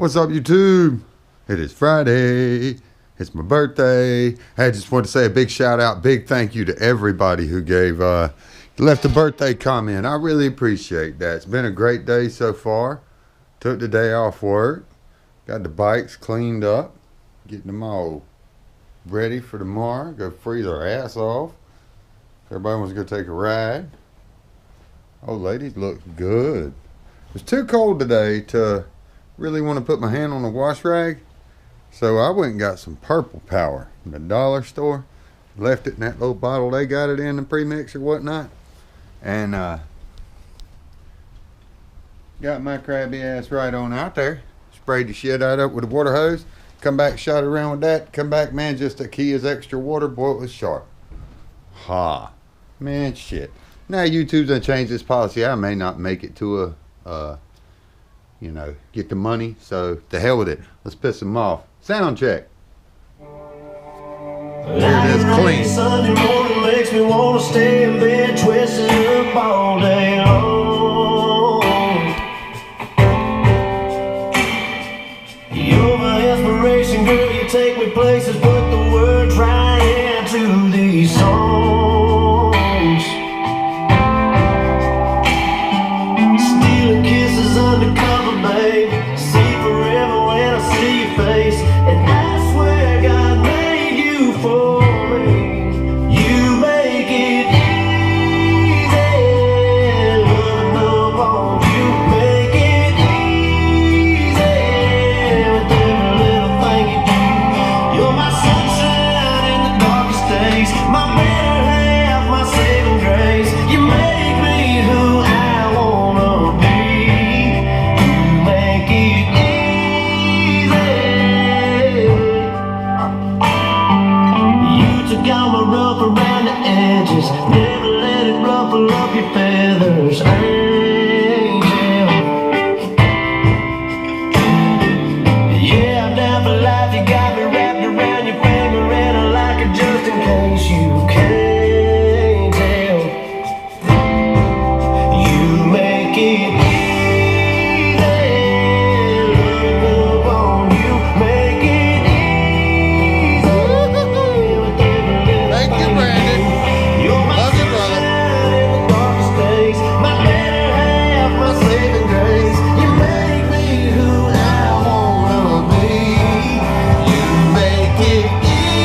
What's up, YouTube? It is Friday. It's my birthday. I just want to say a big shout out, big thank you to everybody who left a birthday comment. I really appreciate that. It's been a great day so far. Took the day off work. Got the bikes cleaned up. Getting them all ready for tomorrow. Go freeze our ass off. Everybody wants to go take a ride. Old ladies look good. It's too cold today to really want to put my hand on the wash rag, so I went and got some purple power in the dollar store. Left it in that little bottle they got it in, the premix or whatnot, and got my crabby ass right on out there. Sprayed the shit out of it with a water hose. Come back, shot it around with that. Come back, man, just a key is extra water. Boy, it was sharp. Ha, man, shit. Now YouTube's gonna change this policy. I may not make it to get the money, so to hell with it. Let's piss them off. Sound check. There it is, clean. Sunday morning makes me want to stay in bed, twisted up all day long. You're my inspiration, girl. You take me places, put the words right into these songs. Stealing kisses undercover, babe. See forever when I see your face, and I swear God made you for me. You make it easy, loving up on you. Make it easy with every little thing you do. You're my sunshine in the darkest days, my better half, my saving grace. You make me who I wanna be. You make it easy. You took out my rough around the edges, never let it ruffle up your feathers, angel. Yeah, I'm down for life. You got me wrapped around your finger, and I like it just in case you can't tell. You make it easy, love on you. Make it easy with every little Thank you, thing Brandon. you're my Love you, brother. sunshine in the darkest days, my better half, my saving grace. You make me who I wanna be. You make it easy.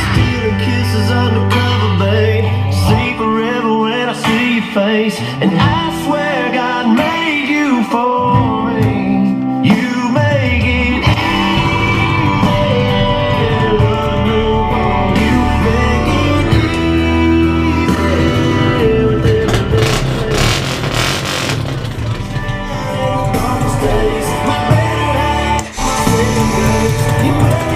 Stealing kisses undercover, babe. See forever when I see your face, and I swear God made you for me. You make it easy, loving on you. Make it easy with every little thing. Darkest days, my better half, my saving grace. You make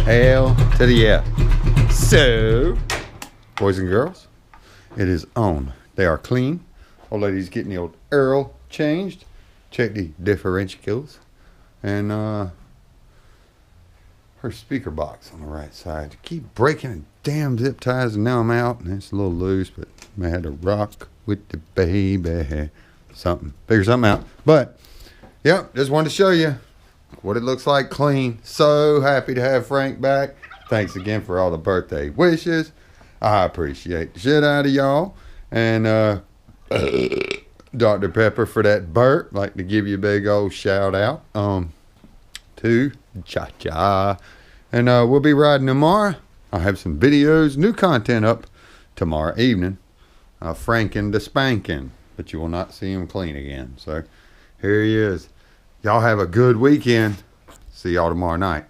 Hell to the yeah. So, boys and girls, it is on. They are clean. Old lady's getting the old Earl changed. Check the differentials. And her speaker box on the right side. Keep breaking the damn zip ties, and now I'm out. And it's a little loose, but I had to rock with the baby. Something. Figure something out. But, yep, just wanted to show you what it looks like clean. So happy to have Frank back. Thanks again for all the birthday wishes. I appreciate the shit out of y'all. And Dr. Pepper for that burp. Like to give you a big old shout out to Cha-Cha. And we'll be riding tomorrow. I'll have some videos, new content up tomorrow evening. Franking the spanking. But you will not see him clean again. So Here he is. Y'all have a good weekend. See y'all tomorrow night.